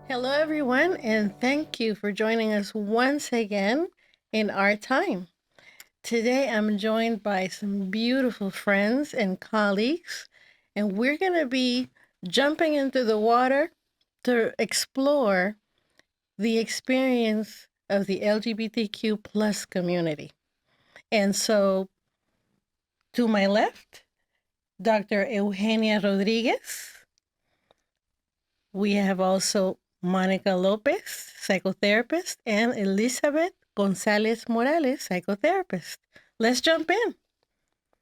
Hello, everyone, and thank you for joining us once again in our time. Today, I'm joined by some beautiful friends and colleagues, and we're going to be jumping into the water to explore the experience of the LGBTQ plus community. And so, to my left, Dr. Eugenia Rodríguez. We have also Monica López, psychotherapist, and Elizabeth González Morales, psychotherapist. Let's jump in.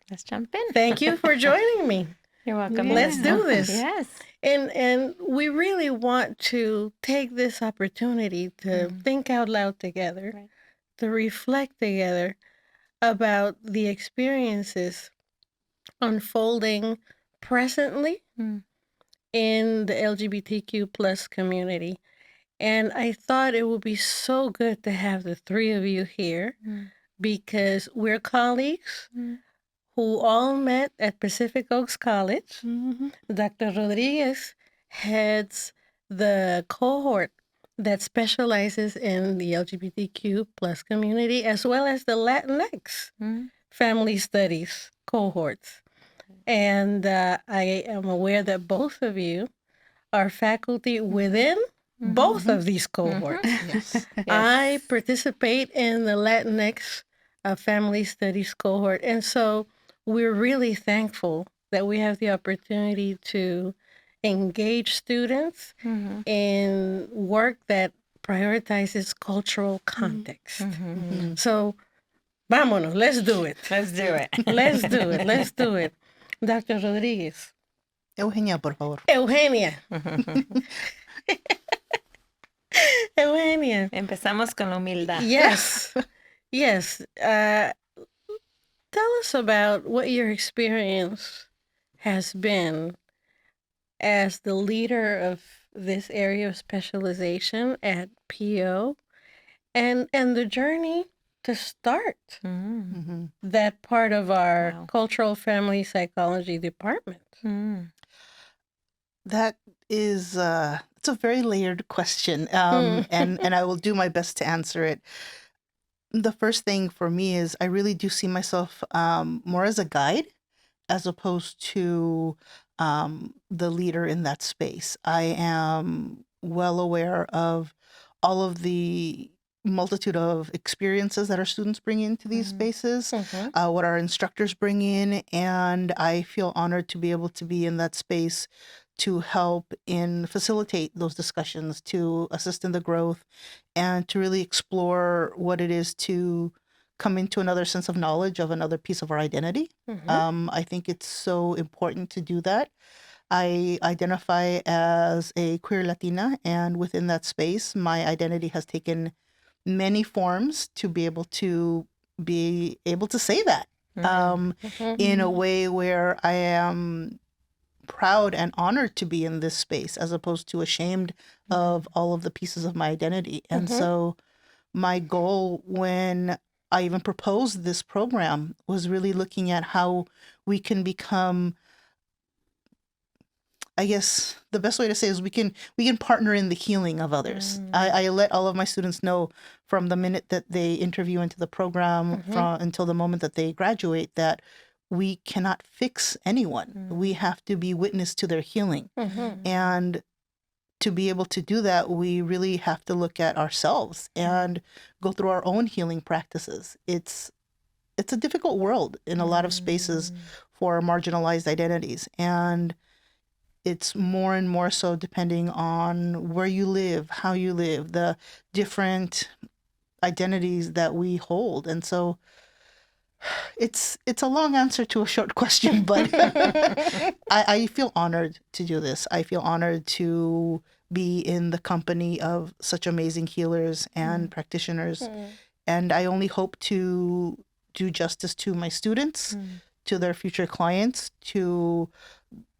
Let's jump in. Thank you for joining me. You're welcome. Let's do this. Yes. And we really want to take this opportunity to think out loud together, Right. to reflect together about the experiences unfolding presently in the LGBTQ plus community. And I thought it would be so good to have the three of you here because we're colleagues who all met at Pacific Oaks College. Dr. Rodriguez heads the cohort that specializes in the LGBTQ plus community as well as the Latinx family studies cohorts. And I am aware that both of you are faculty within both of these cohorts. Yes. I participate in the Latinx family studies cohort. And so we're really thankful that we have the opportunity to engage students in work that prioritizes cultural context. So, vámonos, let's do it. Let's do it. Let's do it. Let's do it. Dr. Rodríguez. Eugenia, por favor. Eugenia. Eugenia. Empezamos con la humildad. Yes. Yes. Tell us about what your experience has been as the leader of this area of specialization at PO and the journey to start that part of our cultural family psychology department. That is, it's a very layered question, and I will do my best to answer it. The first thing for me is I really do see myself more as a guide as opposed to the leader in that space. I am well aware of all of the multitude of experiences that our students bring into these spaces, what our instructors bring in, and I feel honored to be able to be in that space to help in facilitate those discussions, to assist in the growth, and to really explore what it is to come into another sense of knowledge of another piece of our identity. I think it's so important to do that. I identify as a queer Latina, and within that space, my identity has taken many forms to be able to say that in a way where I am proud and honored to be in this space as opposed to ashamed of all of the pieces of my identity. And so my goal when I even proposed this program was really looking at how we can become, I guess the best way to say is we can partner in the healing of others. I let all of my students know from the minute that they interview into the program until the moment that they graduate that we cannot fix anyone. We have to be witness to their healing. And to be able to do that, we really have to look at ourselves and go through our own healing practices. It's a difficult world in a lot of spaces for marginalized identities. And it's more and more so depending on where you live, how you live, the different identities that we hold. And so it's a long answer to a short question, but I feel honored to do this. I feel honored to be in the company of such amazing healers and practitioners. And I only hope to do justice to my students, to their future clients, to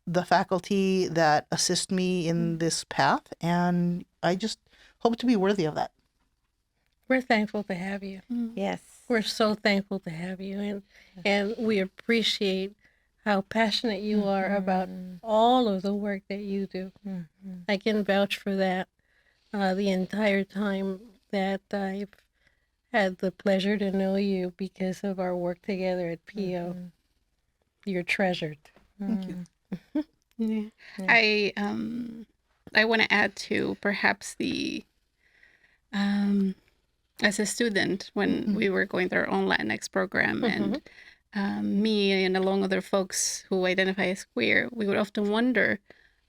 the faculty that assist me in this path. And I just hope to be worthy of that. We're thankful to have you. Yes. We're so thankful to have you. And we appreciate how passionate you are about all of the work that you do. I can vouch for that. the entire time that I've had the pleasure to know you because of our work together at PO. You're treasured. Thank you. Yeah. Yeah. I want to add to perhaps the as a student when we were going through our own Latinx program and me and along other folks who identify as queer, we would often wonder,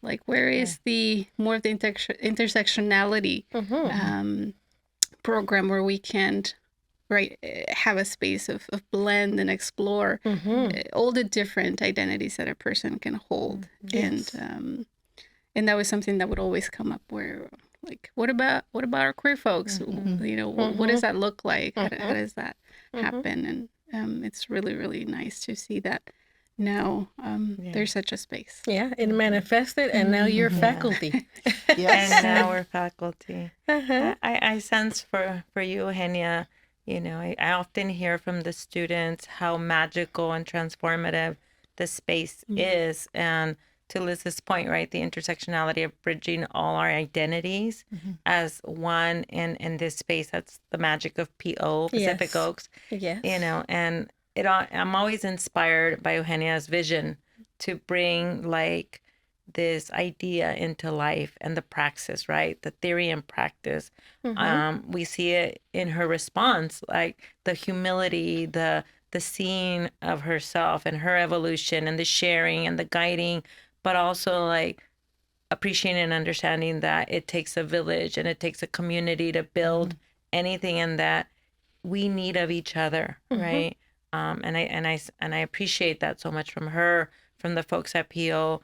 like, where is the more of the intersectionality program where we can have a space of blend and explore all the different identities that a person can hold. Yes. And that was something that would always come up where, like, what about our queer folks? You know, what does that look like? How does that happen? And it's really, really nice to see that now there's such a space. Yeah, it manifested, and now you're faculty. Yes. And now we're faculty. I sense for you, Eugenia, you know, I often hear from the students how magical and transformative the space is. And to Liz's point, right, the intersectionality of bridging all our identities as one in this space. That's the magic of PO, Pacific Yes. Oaks. Yes. You know, and I'm always inspired by Eugenia's vision to bring like this idea into life and the praxis, right? The theory and practice. We see it in her response, like the humility, the seeing of herself and her evolution and the sharing and the guiding, but also like appreciating and understanding that it takes a village and it takes a community to build anything, and that we need of each other, right? And I appreciate that so much from her, from the folks at PO,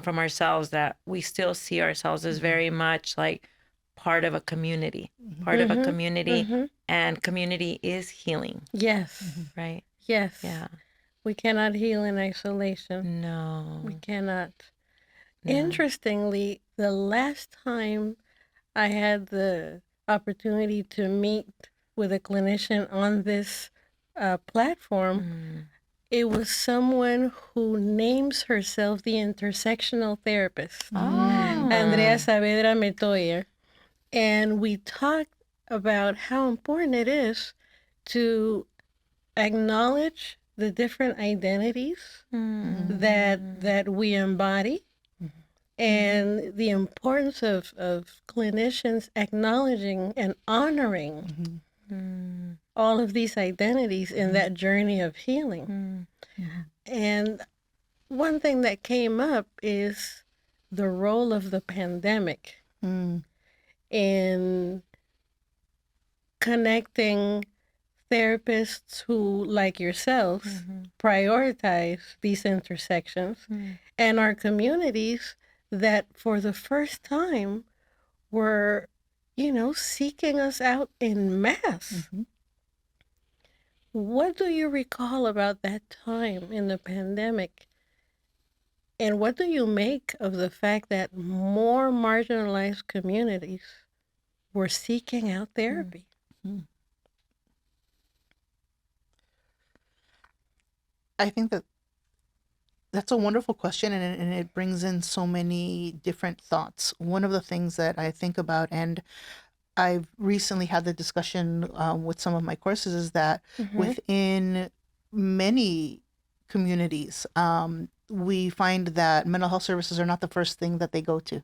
from ourselves, that we still see ourselves as very much like part of a community, and community is healing, Yes. right? Yes. Yeah. We cannot heal in isolation. No. We cannot. Interestingly, the last time I had the opportunity to meet with a clinician on this platform, it was someone who names herself the intersectional therapist, Andrea Saavedra Metoyer. And we talked about how important it is to acknowledge the different identities that we embody, and the importance of clinicians acknowledging and honoring all of these identities in that journey of healing. And one thing that came up is the role of the pandemic in connecting therapists who, like yourselves, prioritize these intersections, and our communities that for the first time were, seeking us out in mass. What do you recall about that time in the pandemic? And what do you make of the fact that more marginalized communities were seeking out therapy? I think that's a wonderful question, and it brings in so many different thoughts. One of the things that I think about, and I've recently had the discussion with some of my courses, is that within many communities, we find that mental health services are not the first thing that they go to.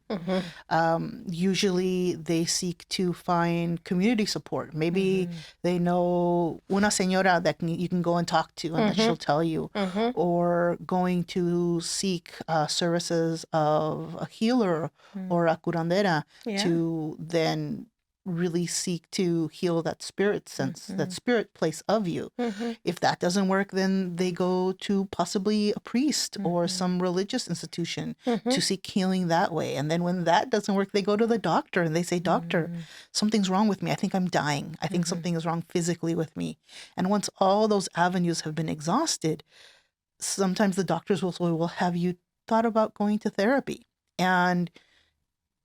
Usually they seek to find community support. Maybe they know una señora that you can go and talk to, and that she'll tell you, or going to seek services of a healer or a curandera to then really seek to heal that spirit sense, that spirit place of you. If that doesn't work, then they go to possibly a priest or some religious institution to seek healing that way. And then when that doesn't work, they go to the doctor and they say, "Doctor, something's wrong with me. I think I'm dying. I think something is wrong physically with me." And once all those avenues have been exhausted, sometimes the doctors will say, "Well, have you thought about going to therapy?" And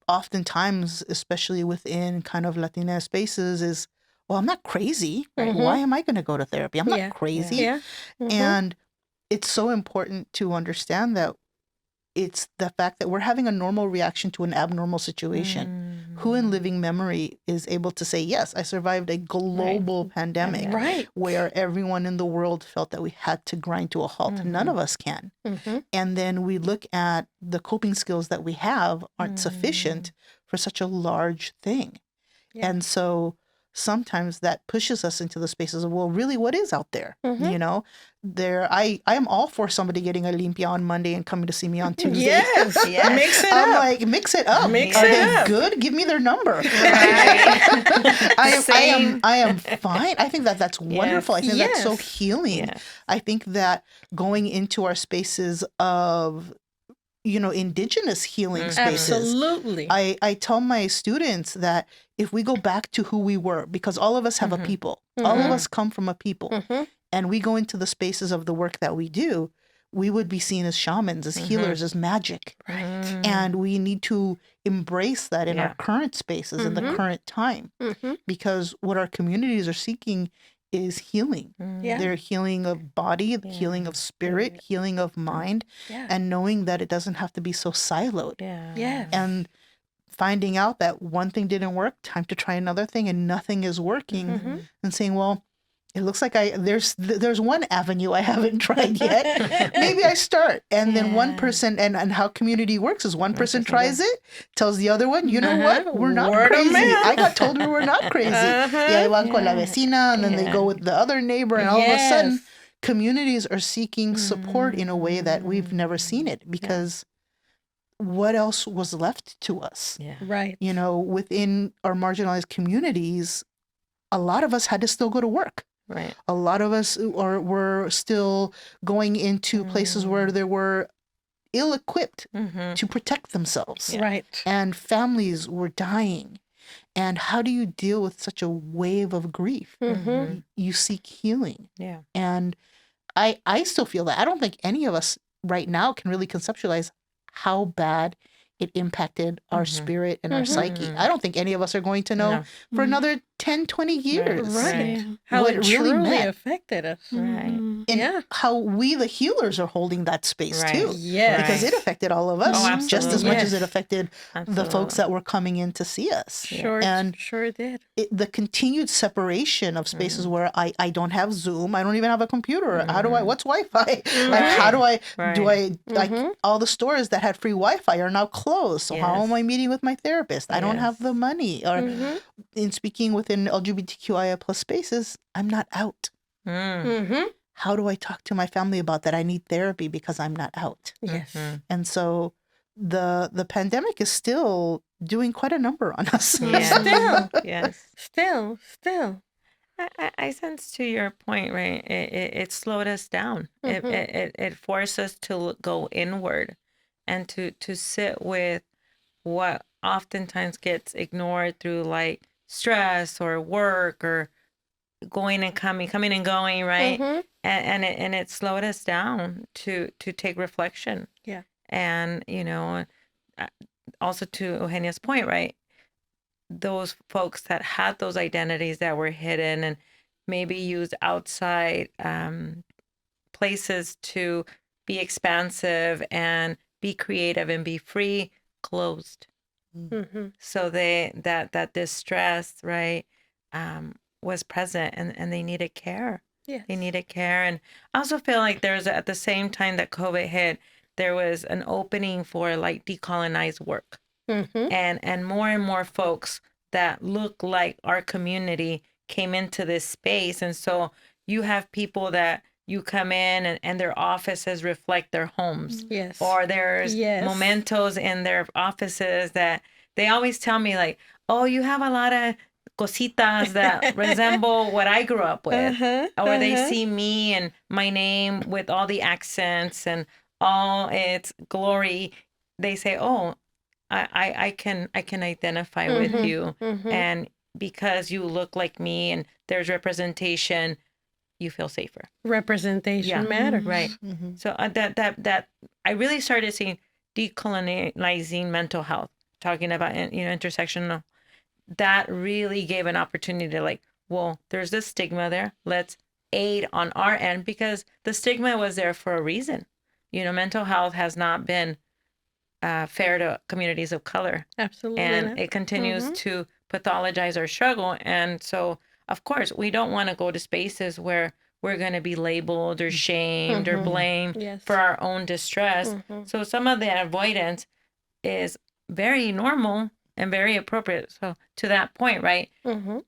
oftentimes, especially within kind of Latina spaces, is, "Well, I'm not crazy. Right? Why am I going to go to therapy? I'm not crazy." And it's so important to understand that it's the fact that we're having a normal reaction to an abnormal situation. Who in living memory is able to say, yes, I survived a global pandemic Right. where everyone in the world felt that we had to grind to a halt? None of us can. And then we look at the coping skills that we have aren't sufficient for such a large thing. Yeah. And so sometimes that pushes us into the spaces of, well, really, what is out there? You know, I am all for somebody getting a limpia on Monday and coming to see me on Tuesday. Yes. Yes. Mix it I'm up. like, mix it up. Mix Are it they up. good? Give me their number. Right. I am fine. I think that that's wonderful. I think that's so Yes. healing. Yes. I think that going into our spaces of, indigenous healing spaces. Absolutely. I tell my students that if we go back to who we were, because all of us have a people, all of us come from a people, and we go into the spaces of the work that we do, we would be seen as shamans, as healers, as magic. Right. And we need to embrace that in our current spaces, in the current time, because what our communities are seeking is healing. Yeah. They're healing of body, healing of spirit, healing of mind, Yeah. and knowing that it doesn't have to be so siloed. Yeah. Yes. And finding out that one thing didn't work, time to try another thing, and nothing is working, and saying, well, it looks like there's one avenue I haven't tried yet. Maybe I start. And then one person, and how community works is one person tries it, tells the other one, you know what? We're not Word of crazy. mouth. I got told we're not crazy. Y ahí van con la vecina, and then they go with the other neighbor, and all of a sudden, Yes. communities are seeking support in a way that we've never seen it, because what else was left to us? Yeah. Right. Within our marginalized communities, a lot of us had to still go to work. Right. A lot of us were still going into places where they were ill-equipped to protect themselves. Right. And families were dying. And how do you deal with such a wave of grief? You seek healing. Yeah. And I still feel that. I don't think any of us right now can really conceptualize how bad it impacted our spirit and our psyche. I don't think any of us are going to know for another 10, 20 years. Right. How What it it really truly meant. affected us. Right. And how we, the healers, are holding that space Right. too. Yes. Because it affected all of us Oh, just as absolutely. much as it Yes. affected the folks that were coming in to see us. Sure. And Sure did. the continued separation of spaces where I don't have Zoom, I don't even have a computer. How do what's Wi-Fi? Like, how do I, like, all the stores that had free Wi-Fi are now closed. So how am I meeting with my therapist? I don't have the money. Or in speaking within LGBTQIA plus spaces, I'm not out. How do I talk to my family about that? I need therapy because I'm not out. Yes. And so the pandemic is still doing quite a number on us. Yeah. Still. Yes. Still. I sense to your point, right? It slowed us down. It forced us to go inward and to sit with what oftentimes gets ignored through like stress or work or going and coming and going, right? And it slowed us down to take reflection. Yeah. And also to Eugenia's point, right? Those folks that had those identities that were hidden and maybe used outside places to be expansive and be creative and be free, closed. So that distress, right, was present, and they needed care. Yes. They needed care. And I also feel like there's, at the same time that COVID hit, there was an opening for like decolonized work. And more folks that look like our community came into this space. And so you have people that you come in and their offices reflect their homes. Yes. Or there's mementos in their offices that they always tell me like, oh, you have a lot of cositas that resemble what I grew up with. Or they see me and my name with all the accents and all its glory. They say, oh, I can identify with you. And because you look like me and there's representation, you feel safer. Representation matters. Right. So that I really started seeing decolonizing mental health, talking about, intersectional. That really gave an opportunity to like, well, there's this stigma there. Let's aid on our end, because the stigma was there for a reason. Mental health has not been fair to communities of color. Absolutely. And it continues to pathologize our struggle. And so, of course, we don't want to go to spaces where we're going to be labeled or shamed or blamed for our own distress. So some of the avoidance is very normal and very appropriate. So to that point, right?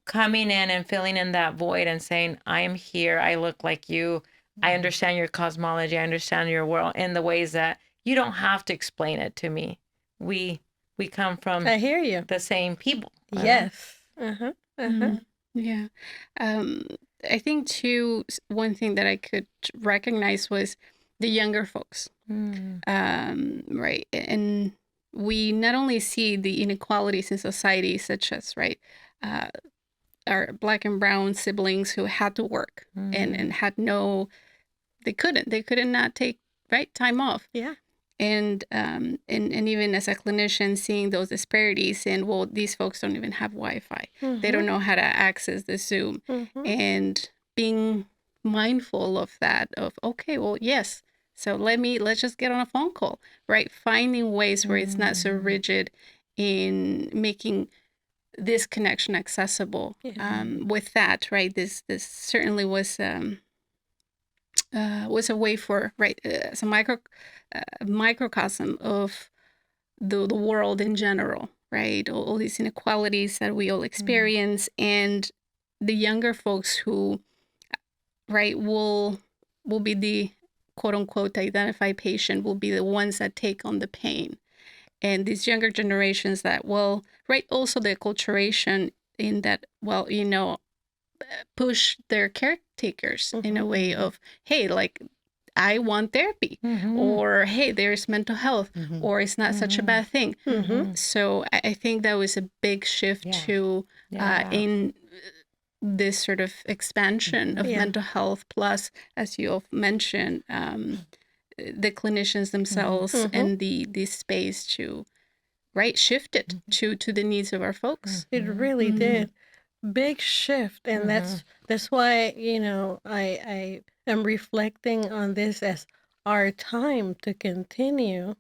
Coming in and filling in that void and saying, I am here. I look like you. I understand your cosmology. I understand your world in the ways that you don't have to explain it to me. We come from I hear you. the same people. Yes. Yeah. I think too, one thing that I could recognize was the younger folks. Right. And we not only see the inequalities in society, such as, right, our Black and brown siblings who had to work and had no, they couldn't not take time off. Yeah. And even as a clinician, seeing those disparities, and well, these folks don't even have Wi-Fi. They don't know how to access the Zoom, and being mindful of that. Of okay, well, yes. So let's just get on a phone call, right? Finding ways where it's not so rigid in making this connection accessible. With that, right? This certainly was a way for as a microcosm of the world in general, right? All these inequalities that we all experience, and the younger folks who, right, will be the quote unquote identified patient, will be the ones that take on the pain. And these younger generations that also the acculturation in that, push their caretakers in a way of, hey, like, I want therapy, or hey, there's mental health, or it's not such a bad thing. So I think that was a big shift in this sort of expansion of mental health, plus, as you all mentioned, the clinicians themselves and the space to shift it to the needs of our folks. It really did. Big shift. And that's why, I am reflecting on this as our time to continue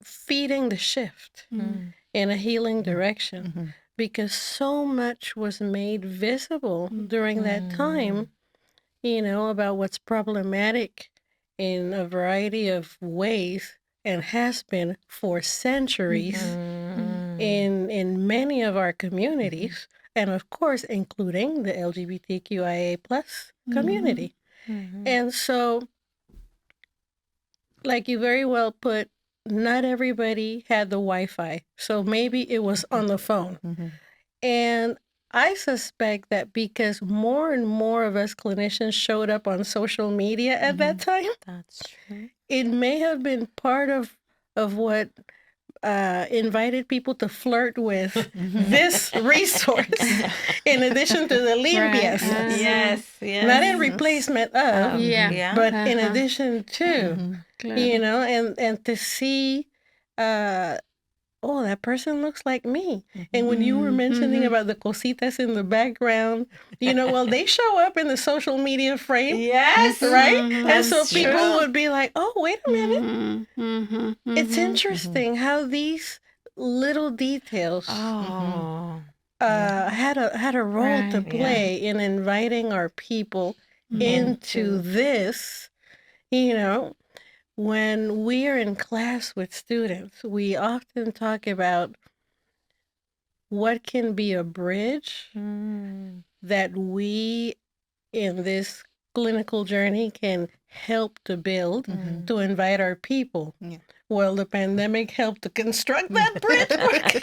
feeding the shift in a healing direction, because so much was made visible during that time, about what's problematic in a variety of ways, and has been for centuries in many of our communities, and of course, including the LGBTQIA plus community. And so, like you very well put, not everybody had the Wi-Fi, so maybe it was on the phone. And I suspect that because more and more of us clinicians showed up on social media at that time, That's true. it may have been part of what invited people to flirt with this resource, in addition to the limpias. Yes. Not in replacement of, but in addition to, and to see, oh, that person looks like me. And when you were mentioning about the cositas in the background, they show up in the social media frame. Yes. Right? And so people would be like, oh, wait a minute. It's interesting how these little details had a role to play in inviting our people into this. When we are in class with students, we often talk about what can be a bridge that we in this clinical journey can help to build to invite our people. Well, the pandemic helped to construct that bridge.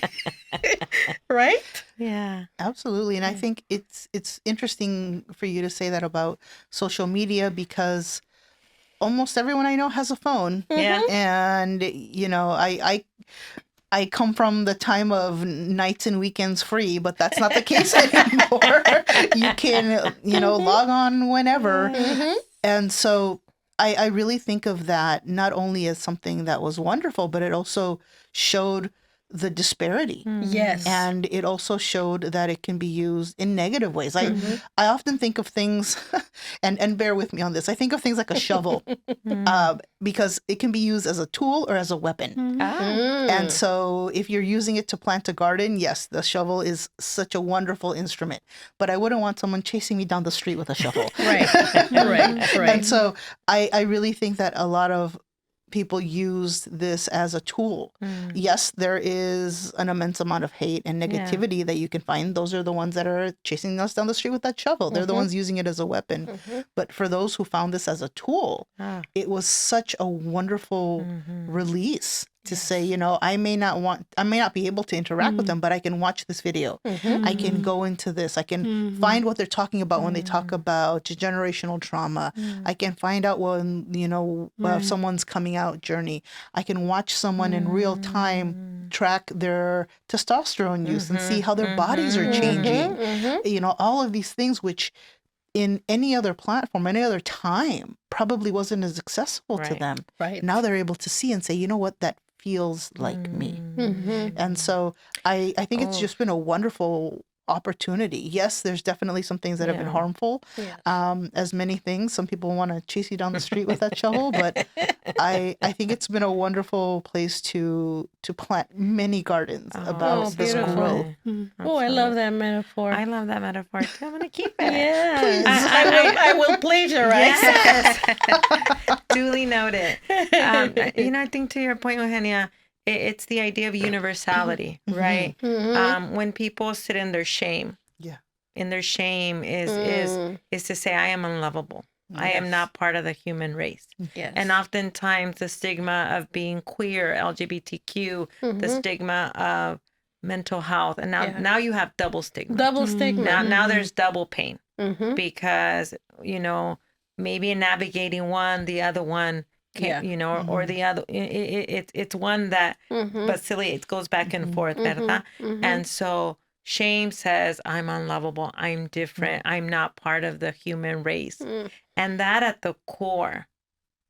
Right? Yeah. Absolutely. And I think it's interesting for you to say that about social media, because almost everyone I know has a phone. Yeah. And, I come from the time of nights and weekends free, but that's not the case anymore. You can, log on whenever. And so I really think of that not only as something that was wonderful, but it also showed the disparity. Yes. And it also showed that it can be used in negative ways. I often think of things, and bear with me on this, I think of things like a shovel because it can be used as a tool or as a weapon. And so if you're using it to plant a garden, yes, the shovel is such a wonderful instrument. But I wouldn't want someone chasing me down the street with a shovel. Right. And so I really think that a lot of people use this as a tool. Yes, there is an immense amount of hate and negativity that you can find. Those are the ones that are chasing us down the street with that shovel. They're the ones using it as a weapon. But for those who found this as a tool, it was such a wonderful release to say, you know, I may not be able to interact with them, but I can watch this video. I can go into this. I can find what they're talking about when they talk about generational trauma. I can find out when, you know, someone's coming out journey. I can watch someone in real time track their testosterone use and see how their bodies are changing. You know, all of these things which in any other platform, any other time, probably wasn't as accessible to them. Right. Now they're able to see and say, you know what, that feels like me. And so I think it's just been a wonderful opportunity. Yes, there's definitely some things that have been harmful. As many things, some people want to chase you down the street with that shovel, but I think it's been a wonderful place to plant many gardens about this growth. Oh, I love that metaphor. I love that metaphor too. I'm gonna keep it. Yeah, I will plagiarize. Yes. Duly noted. You know, I think to your point, Eugenia, it's the idea of universality, right? When people sit in their shame, and their shame is to say, I am unlovable. I am not part of the human race. And oftentimes the stigma of being queer, LGBTQ, the stigma of mental health, and now you have double stigma. Now there's double pain because, you know, maybe in navigating one, the other one can't, you know, or the other, it's one that it goes back and forth, ¿verdad? And so shame says, I'm unlovable, I'm different, I'm not part of the human race. And that at the core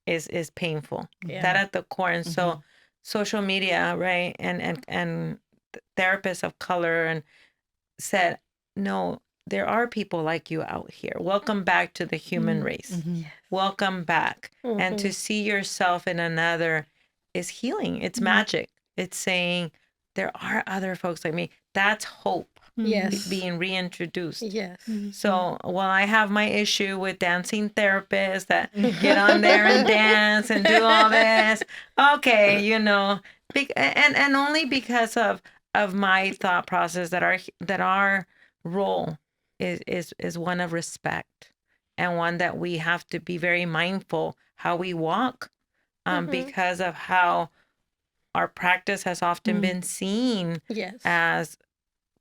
is painful. That at the core. And so social media, right, and therapists of color and said, no, there are people like you out here. Welcome back to the human race. Welcome back. And to see yourself in another is healing. It's magic. It's saying there are other folks like me. That's hope. Being reintroduced. So while I have my issue with dancing therapists that get on there and dance and do all this, okay, you know, and only because of my thought process that our role is one of respect and one that we have to be very mindful how we walk because of how our practice has often been seen as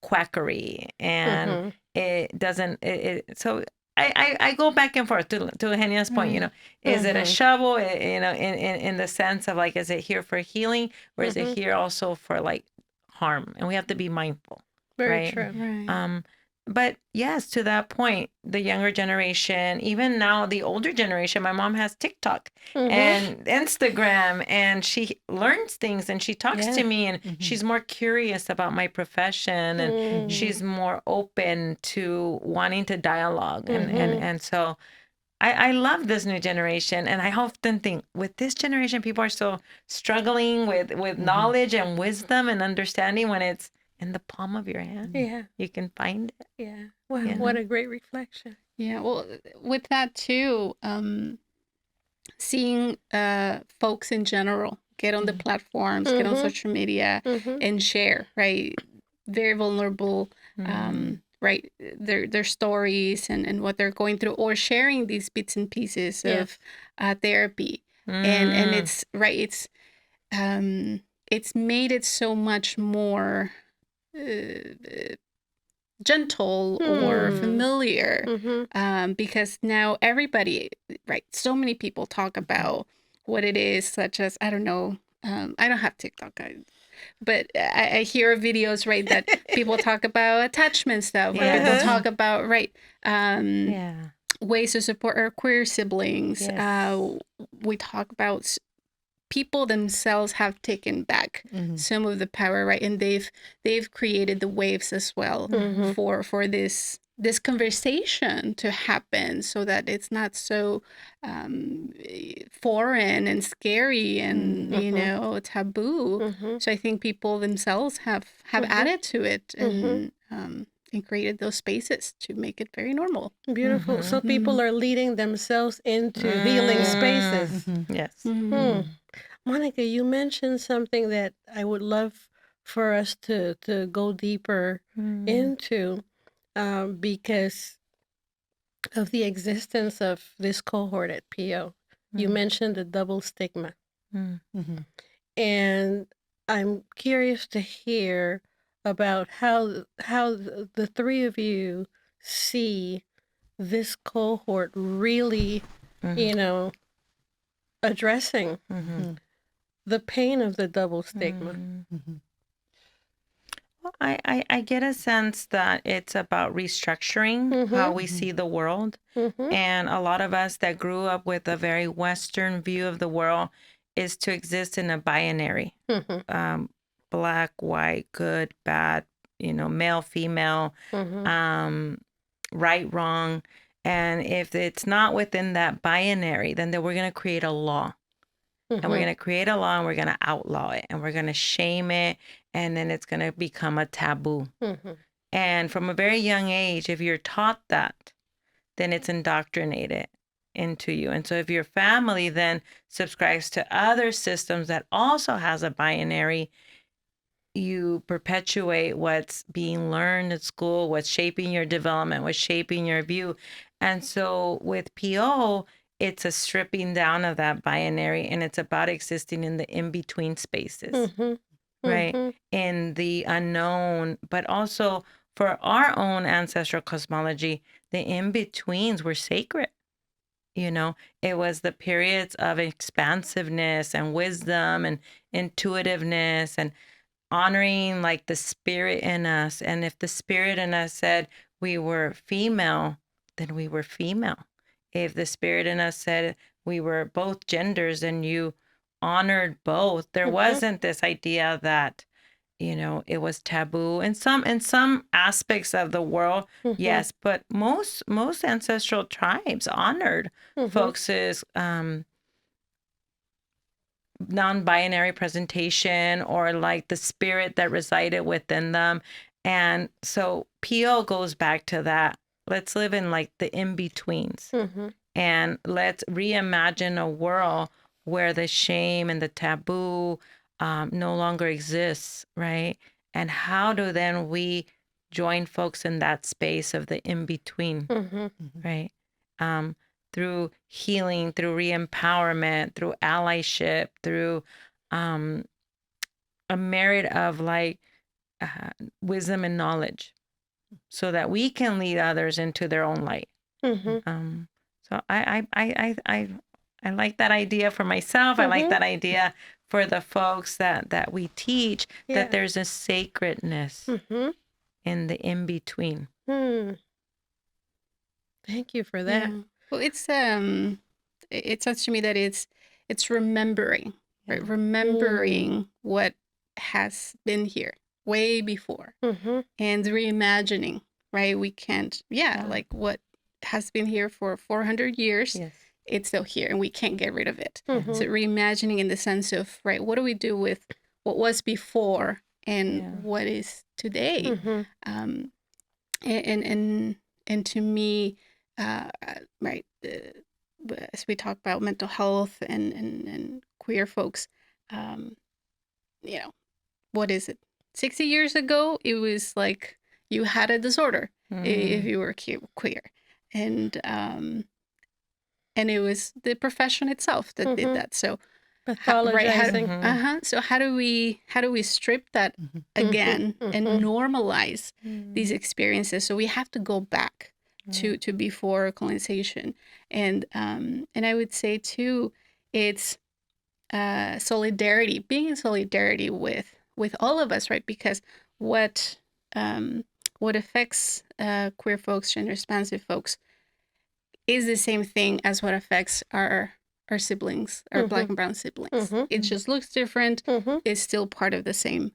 quackery, and it doesn't so I go back and forth to Eugenia's point, you know, is it a shovel, you know, in the sense of like, is it here for healing, or is it here also for like harm? And we have to be mindful. Very true. But yes, to that point, the younger generation, even now the older generation, my mom has TikTok and Instagram, and she learns things and she talks to me, and she's more curious about my profession, and she's more open to wanting to dialogue. And so I love this new generation. And I often think with this generation, people are still struggling with knowledge and wisdom and understanding when it's in the palm of your hand. You can find it. Wow, you know? What a great reflection. Well, with that too, seeing folks in general get on the platforms, get on social media and share, right? Very vulnerable, right? Their stories and what they're going through, or sharing these bits and pieces of therapy. And it's, right, it's made it so much more gentle or familiar, because now everybody, right, so many people talk about what it is, such as, I don't know, I don't have TikTok, but I hear videos, right, that people talk about attachment stuff, or people talk about, right, ways to support our queer siblings. We talk about people themselves have taken back some of the power, right? And they've created the waves as well for this conversation to happen, so that it's not so foreign and scary and taboo. So I think people themselves have added to it and created those spaces to make it very normal. Beautiful. So people are leading themselves into healing spaces. Yes. Monica, you mentioned something that I would love for us to go deeper into, because of the existence of this cohort at PO. You mentioned the double stigma. And I'm curious to hear about how the three of you see this cohort really, addressing the pain of the double stigma. Well, I get a sense that it's about restructuring how we see the world. And a lot of us that grew up with a very Western view of the world is to exist in a binary, black, white, good, bad, male, female, right, wrong. And if it's not within that binary, then we're going to create a law. And we're going to create a law and we're going to outlaw it and we're going to shame it. And then it's going to become a taboo. And from a very young age, if you're taught that, then it's indoctrinated into you. And so if your family then subscribes to other systems that also has a binary, you perpetuate what's being learned at school, what's shaping your development, what's shaping your view. And so with PO, it's a stripping down of that binary, and it's about existing in the in-between spaces, right? In the unknown, but also for our own ancestral cosmology, the in-betweens were sacred. It was the periods of expansiveness and wisdom and intuitiveness and honoring like the spirit in us. And if the spirit in us said we were female, then we were female. If the spirit in us said we were both genders and you honored both, there wasn't this idea that, it was taboo in some aspects of the world. Yes, but most ancestral tribes honored folks' non-binary presentation or like the spirit that resided within them. And so PO goes back to that. Let's live in like the in-betweens and let's reimagine a world where the shame and the taboo no longer exists, right? And how do then we join folks in that space of the in-between, right? Through healing, through re-empowerment, through allyship, through a merit of like wisdom and knowledge, so that we can lead others into their own light. So I like that idea for myself. I like that idea for the folks that we teach, that there's a sacredness in the in-between. Thank you for that. Yeah. Well, it sounds to me that it's remembering, right? Remembering what has been here way before and reimagining, right? We can't, like what has been here for 400 years, it's still here and we can't get rid of it. So reimagining in the sense of, right, what do we do with what was before and what is today? And to me, right, as we talk about mental health and queer folks, what is it? 60 years ago, it was like you had a disorder if you were queer, and it was the profession itself that did that. So pathologizing. So how do we strip that again and normalize these experiences? So we have to go back to before colonization, and I would say too, it's solidarity, being in solidarity with all of us, right? Because what affects queer folks, gender expansive folks, is the same thing as what affects our our siblings, our Black and brown siblings. Mhm. It just looks different. Mhm. It's still part of the same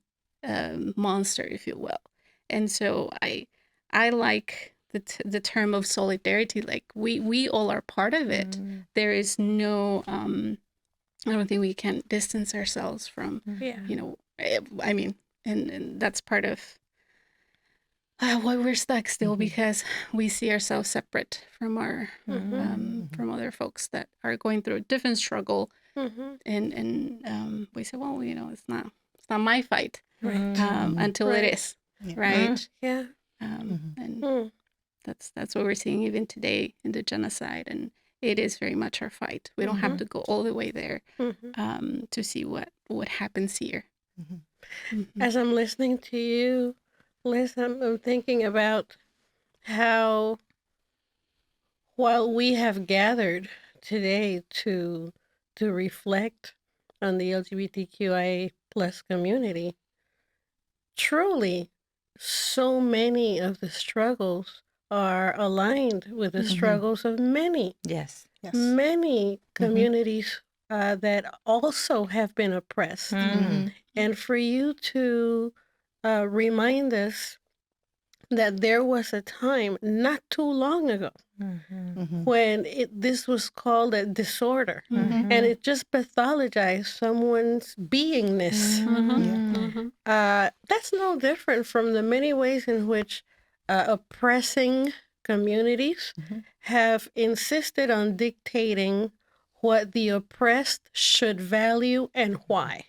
monster, if you will. And so I like the term of solidarity. Like we all are part of it. There is no I don't think we can distance ourselves from, Yeah. you know, I mean, and that's part of why we're stuck still, because we see ourselves separate from our from other folks that are going through a different struggle, Mhm. and we say, well, you know, it's not my fight, Right. until Right. it is, Yeah. right? Yeah. And Mm. that's what we're seeing even today in the genocide, and it is very much our fight. We don't have to go all the way there Mhm. to see what happens here. As I'm listening to you, Liz, I'm thinking about how, while we have gathered today to reflect on the LGBTQIA plus community, truly, so many of the struggles are aligned with the struggles of many Yes. Yes. many communities that also have been oppressed. And for you to remind us that there was a time not too long ago when this was called a disorder, and it just pathologized someone's beingness. That's no different from the many ways in which oppressing communities have insisted on dictating what the oppressed should value and why.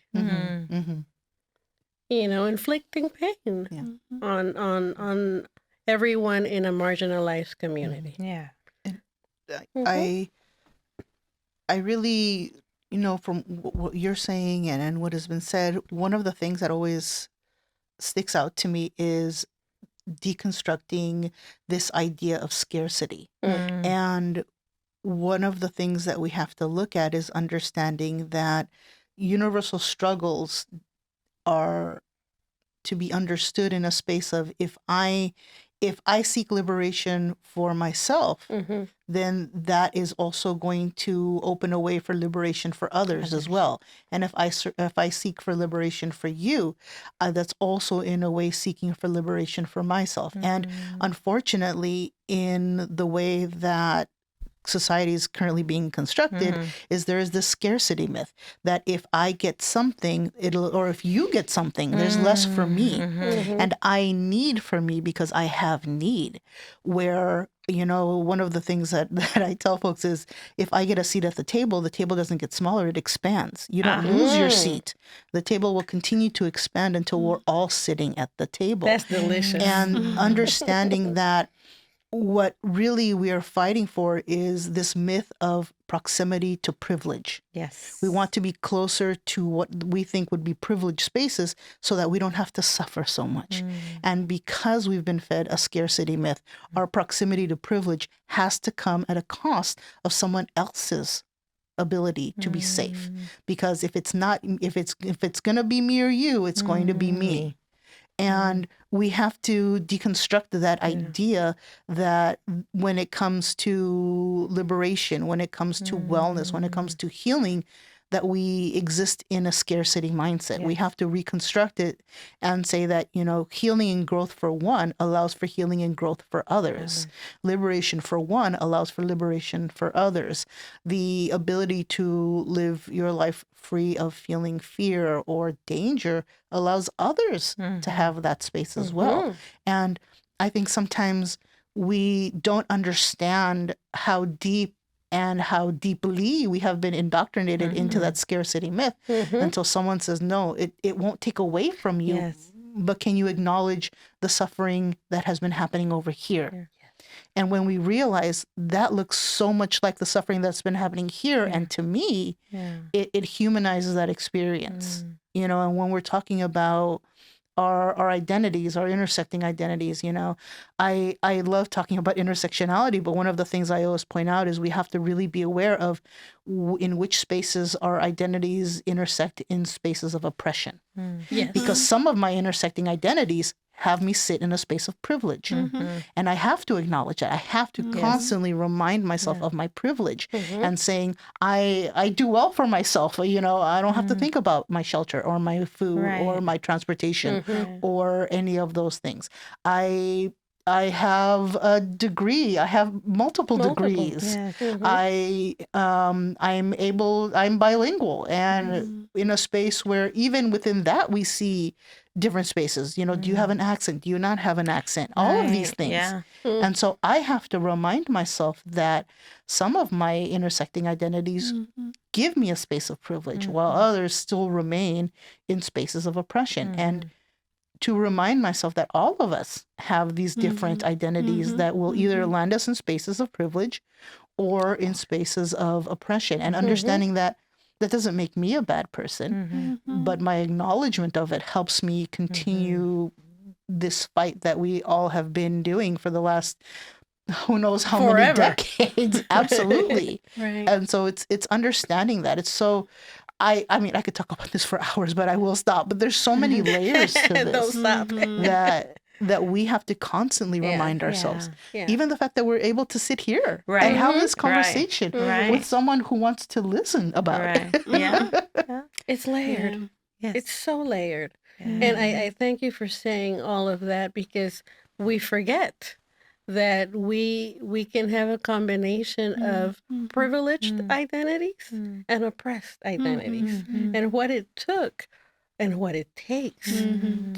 You know, inflicting pain on everyone in a marginalized community. Yeah. I really, you know, from what you're saying and what has been said, one of the things that always sticks out to me is deconstructing this idea of scarcity. And one of the things that we have to look at is understanding that universal struggles are to be understood in a space of, if I seek liberation for myself, then that is also going to open a way for liberation for others as well. And if I seek for liberation for you, that's also in a way seeking for liberation for myself. And unfortunately, in the way that society is currently being constructed, is there is this scarcity myth that if I get something, or if you get something, there's less for me. And I need for me because I have need. Where, you know, one of the things that I tell folks is, if I get a seat at the table doesn't get smaller, it expands. You don't lose your seat. The table will continue to expand until we're all sitting at the table. That's delicious. And understanding that what really we are fighting for is this myth of proximity to privilege. Yes. We want to be closer to what we think would be privileged spaces so that we don't have to suffer so much. And because we've been fed a scarcity myth, our proximity to privilege has to come at a cost of someone else's ability to be safe. Because if it's going to be me or you, it's going to be me. And we have to deconstruct that idea that when it comes to liberation, when it comes to wellness, when it comes to healing, that we exist in a scarcity mindset. We have to reconstruct it and say that, you know, healing and growth for one allows for healing and growth for others. Liberation for one allows for liberation for others. The ability to live your life free of feeling fear or danger allows others to have that space as well. And I think sometimes we don't understand how deep and how deeply we have been indoctrinated into that scarcity myth until someone says, no, it won't take away from you. Yes. But can you acknowledge the suffering that has been happening over here? And when we realize that looks so much like the suffering that's been happening here, and to me, it humanizes that experience. You know, and when we're talking about our identities, our intersecting identities, you know, I love talking about intersectionality, but one of the things I always point out is we have to really be aware of in which spaces our identities intersect in spaces of oppression. Yes. Because some of my intersecting identities have me sit in a space of privilege. Mm-hmm. And I have to acknowledge that. I have to constantly remind myself of my privilege and saying, I do well for myself. You know, I don't have to think about my shelter or my food or my transportation or any of those things. I have a degree. I have multiple degrees. Yes. I'm bilingual, and in a space where even within that we see different spaces. You know, do you have an accent? Do you not have an accent? All of these things. Yeah. And so I have to remind myself that some of my intersecting identities give me a space of privilege, while others still remain in spaces of oppression. And to remind myself that all of us have these different identities that will either land us in spaces of privilege or in spaces of oppression, and understanding that that doesn't make me a bad person, but my acknowledgement of it helps me continue this fight that we all have been doing for the last who knows how many decades. Absolutely. Right. And so it's understanding that. It's so I mean, I could talk about this for hours, but I will stop. But there's so many layers to this. Don't stop. that we have to constantly remind ourselves. Yeah. Even the fact that we're able to sit here Right. and have this conversation Right. with someone who wants to listen about it. Yeah. It's layered. Yeah. Yes. It's so layered. Yeah. And I thank you for saying all of that, because we forget that we can have a combination of privileged identities and oppressed identities, and what it took and what it takes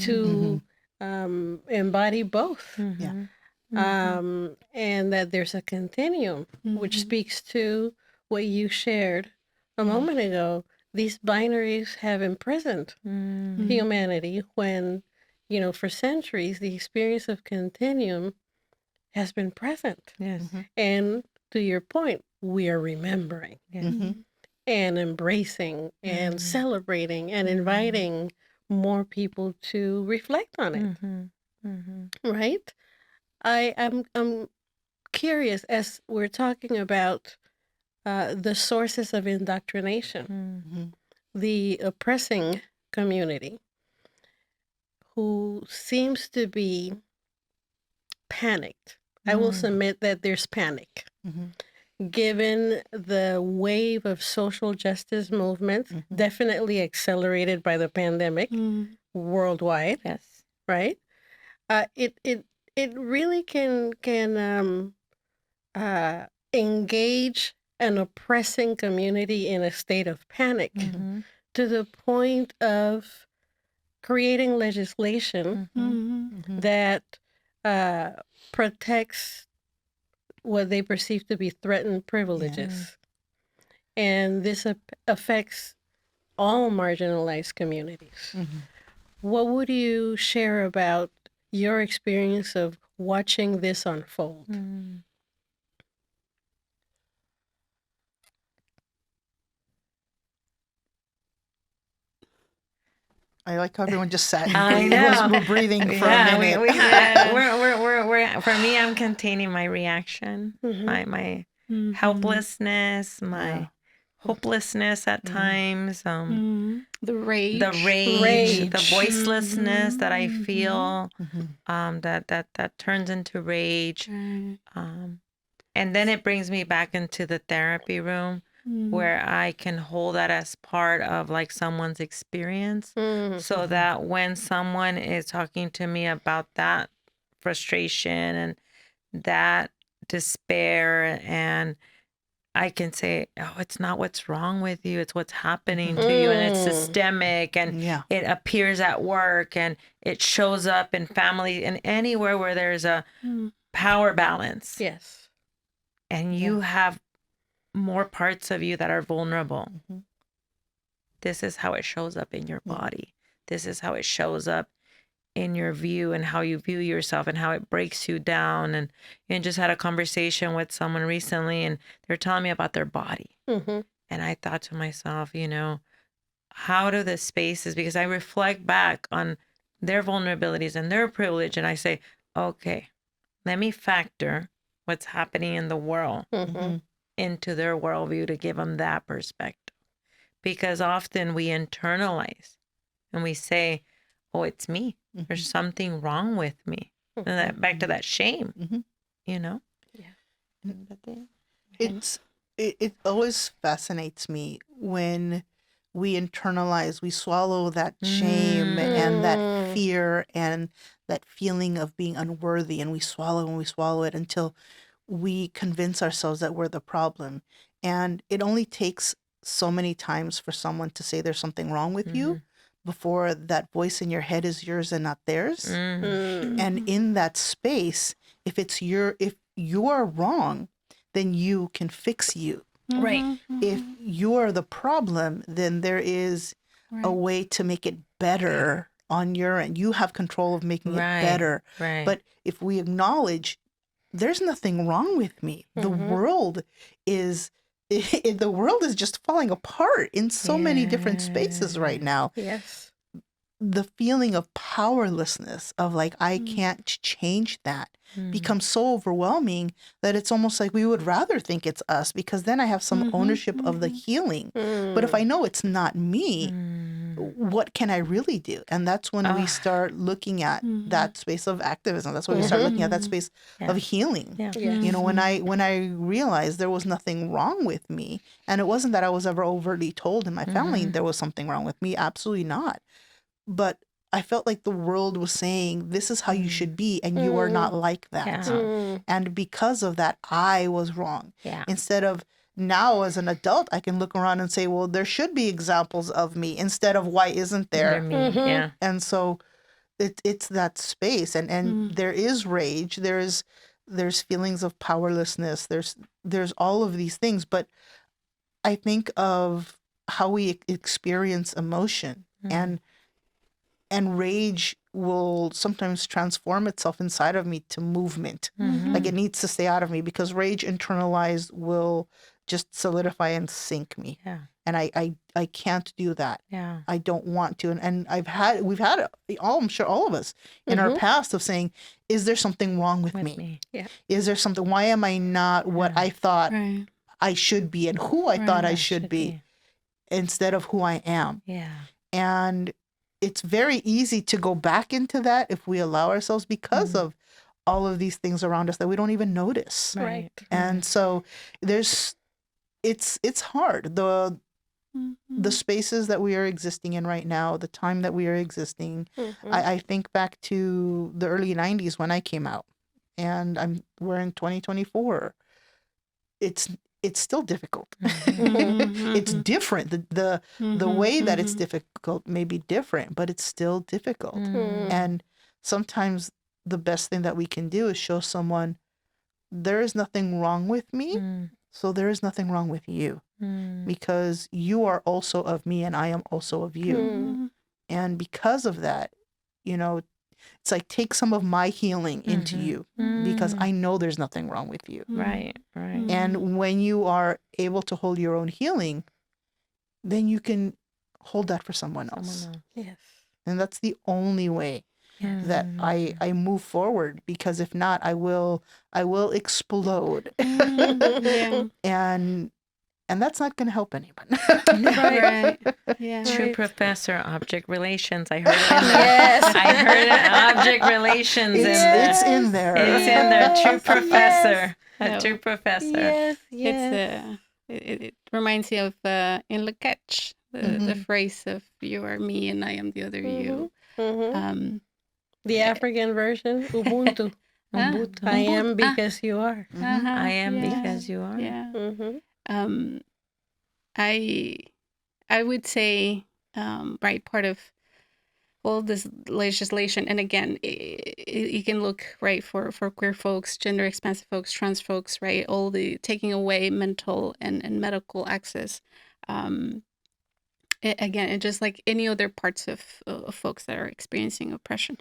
to embody both. Yeah. And that there's a continuum, which speaks to what you shared a moment ago. These binaries have imprisoned humanity when, you know, for centuries, the experience of continuum has been present. Yes. And to your point, we are remembering and embracing and celebrating and inviting more people to reflect on it. Right? I'm curious, as we're talking about the sources of indoctrination, the oppressing community, who seems to be panicked. I will submit that there's panic. Given the wave of social justice movements, definitely accelerated by the pandemic worldwide, Yes. right? It really can engage an oppressing community in a state of panic to the point of creating legislation that protects what they perceive to be threatened privileges. And this affects all marginalized communities. What would you share about your experience of watching this unfold? I like how everyone just sat. I know. We're breathing for a minute. We're for me, I'm containing my reaction, my helplessness, my hopelessness at times, the rage, the voicelessness that I feel, that turns into rage, and then it brings me back into the therapy room, where I can hold that as part of like someone's experience, so that when someone is talking to me about that frustration and that despair, and I can say, oh, it's not what's wrong with you, it's what's happening to you, and it's systemic, and it appears at work, and it shows up in family, and anywhere where there's a power balance. Yes. And you have more parts of you that are vulnerable. This is how it shows up in your body. This is how it shows up in your view and how you view yourself and how it breaks you down. And just had a conversation with someone recently, and they're telling me about their body. And I thought to myself, you know, how do the spaces, because I reflect back on their vulnerabilities and their privilege, and I say, okay, let me factor what's happening in the world into their worldview to give them that perspective. Because often we internalize and we say, oh, it's me. There's something wrong with me. And that, back to that shame, you know? It always fascinates me when we internalize, we swallow that shame and that fear and that feeling of being unworthy, and we swallow it until we convince ourselves that we're the problem. And it only takes so many times for someone to say there's something wrong with you before that voice in your head is yours and not theirs. And in that space, if you're wrong, then you can fix you. Right. If you're the problem, then there is a way to make it better on your end. You have control of making it better. Right. But if we acknowledge there's nothing wrong with me, the world is just falling apart in so many different spaces right now. Yes. The feeling of powerlessness of like, I can't change that becomes so overwhelming that it's almost like we would rather think it's us, because then I have some ownership of the healing. But if I know it's not me, what can I really do? And that's when we start looking at that space of activism. That's when we start looking at that space of healing. Yeah. Yes. You know, when I realized there was nothing wrong with me, and it wasn't that I was ever overtly told in my family there was something wrong with me. Absolutely not. But I felt like the world was saying, this is how you should be, and you are not like that. Yeah. And because of that, I was wrong. Yeah. Instead of now as an adult, I can look around and say, well, there should be examples of me, instead of why isn't there? Yeah. And so it's that space, and there is rage, there's feelings of powerlessness, there's all of these things. But I think of how we experience emotion, and rage will sometimes transform itself inside of me to movement. Like it needs to stay out of me, because rage internalized will just solidify and sink me. Yeah. And I can't do that. Yeah. I don't want to. And we've had I'm sure all of us in our past of saying, is there something wrong with me? Yeah. Is there something, why am I not what I thought Right. I should be, and who I thought I should be, instead of who I am? Yeah. And it's very easy to go back into that if we allow ourselves, because of all of these things around us that we don't even notice. Right. And so it's hard. The spaces that we are existing in right now, the time that we are existing. I think back to the early 90s when I came out, and we're in 2024. It's still difficult. It's different. The way that it's difficult may be different, but it's still difficult. And sometimes the best thing that we can do is show someone, there is nothing wrong with me, so there is nothing wrong with you, because you are also of me and I am also of you. And because of that, it's like, take some of my healing into you, because I know there's nothing wrong with you. Right. And when you are able to hold your own healing, then you can hold that for someone else. Yes. And that's the only way that I move forward, because if not, I will explode. And that's not going to help anyone. Right. Yeah. True professor, object relations. I heard it in there. Yes. I heard it. Object relations. It's in there. It's in there. True professor. A true professor. Yes. It reminds me of in Le Catch, the phrase of "you are me and I am the other you." The African version, Ubuntu. Ubuntu. I am because you are. I am because you are. Yeah. I would say, right, part of all this legislation, and again, you can look, right, for queer folks, gender expansive folks, trans folks, right, all the taking away mental and medical access. Again, it's just like any other parts of folks that are experiencing oppression.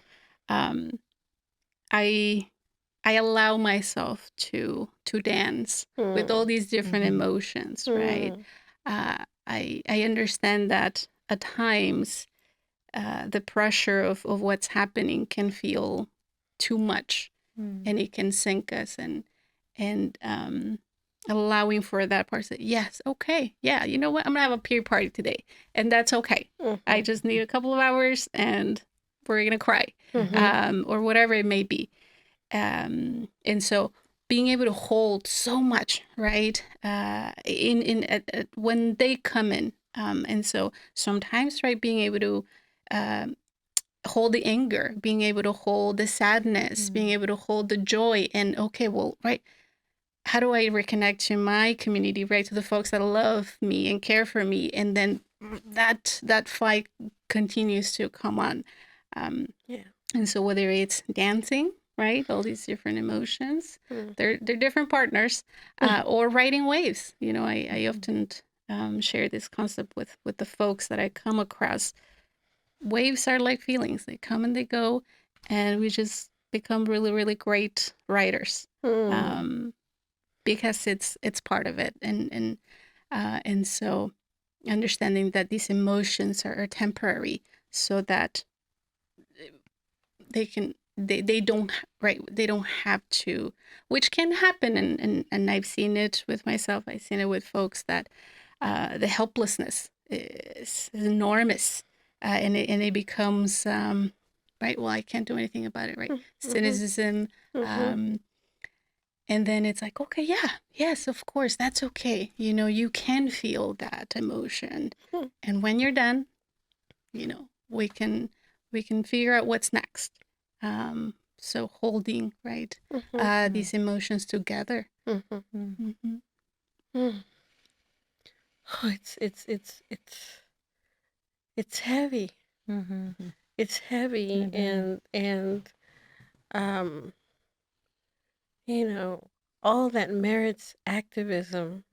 I allow myself to dance with all these different emotions, right? I understand that at times the pressure of what's happening can feel too much, and it can sink us, and allowing for that part to say, yes, okay, yeah, you know what, I'm gonna have a peer party today, and that's okay. I just need a couple of hours, and we're going to cry, or whatever it may be. And so being able to hold so much, right, when they come in. And so sometimes, right, being able to hold the anger, being able to hold the sadness, being able to hold the joy, and okay, well, right, how do I reconnect to my community, right, to the folks that love me and care for me, and then that fight continues to come on. And so whether it's dancing, right, all these different emotions, they're different partners, or riding waves. You know, I often share this concept with the folks that I come across. Waves are like feelings. They come and they go, and we just become really, really great riders, because it's part of it. And so understanding that these emotions are temporary, so that they don't, right, they don't have to, which can happen, and I've seen it with myself, I've seen it with folks, that the helplessness is enormous, and it becomes right, well, I can't do anything about it, right, cynicism, and then it's like, okay, yeah, yes, of course, that's okay, you know, you can feel that emotion, and when you're done, you know, we can figure out what's next. So holding, right, these emotions together. Oh, it's heavy. It's heavy, and you know, all that merits activism,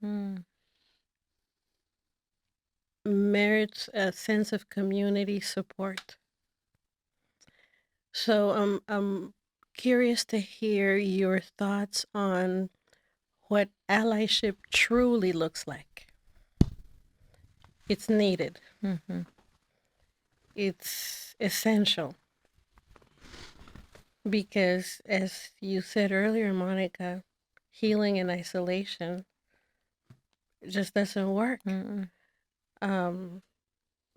merits a sense of community support. So I'm curious to hear your thoughts on what allyship truly looks like. It's needed. It's essential. Because, as you said earlier, Monica, healing in isolation just doesn't work.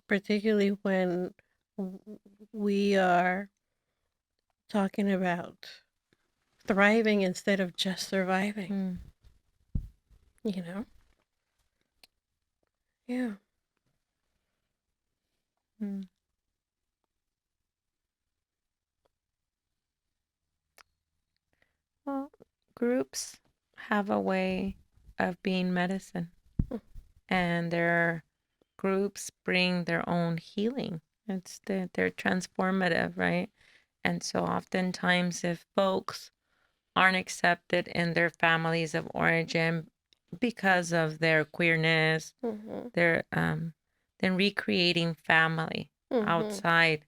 Particularly when we are talking about thriving instead of just surviving. You know? Yeah. Well, groups have a way of being medicine, and their groups bring their own healing. They're transformative, right? And so oftentimes, if folks aren't accepted in their families of origin because of their queerness, they're then recreating family outside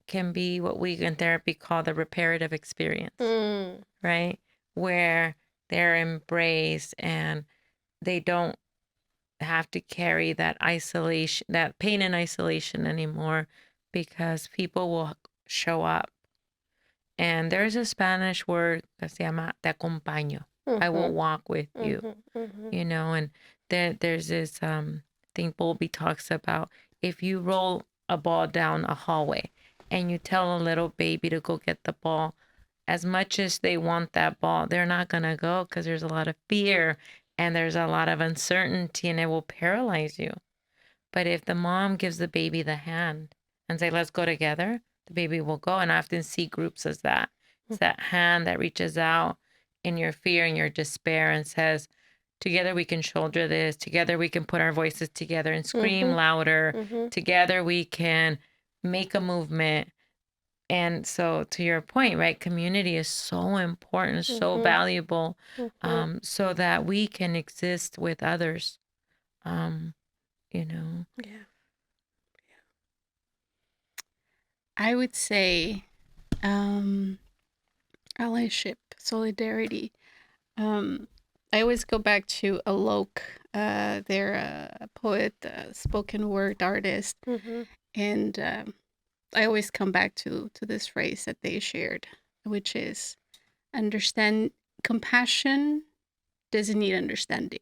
can be what we in therapy call the reparative experience, right? Where they're embraced and they don't have to carry that isolation, that pain and isolation anymore, because people will show up. And there's a Spanish word que se llama te acompaño. I will walk with you, you know, and there's this thing Bowlby talks about. If you roll a ball down a hallway and you tell a little baby to go get the ball, as much as they want that ball, they're not going to go because there's a lot of fear and there's a lot of uncertainty, and it will paralyze you. But if the mom gives the baby the hand and say, let's go together, the baby will go. And I often see groups as that. It's that hand that reaches out in your fear and your despair and says, together we can shoulder this. Together we can put our voices together and scream louder. Together we can make a movement. And so, to your point, right, community is so important, so valuable, so that we can exist with others, you know. Yeah. I would say allyship, solidarity. I always go back to Alok. They're a poet, a spoken word artist, and I always come back to this phrase that they shared, which is compassion doesn't need understanding.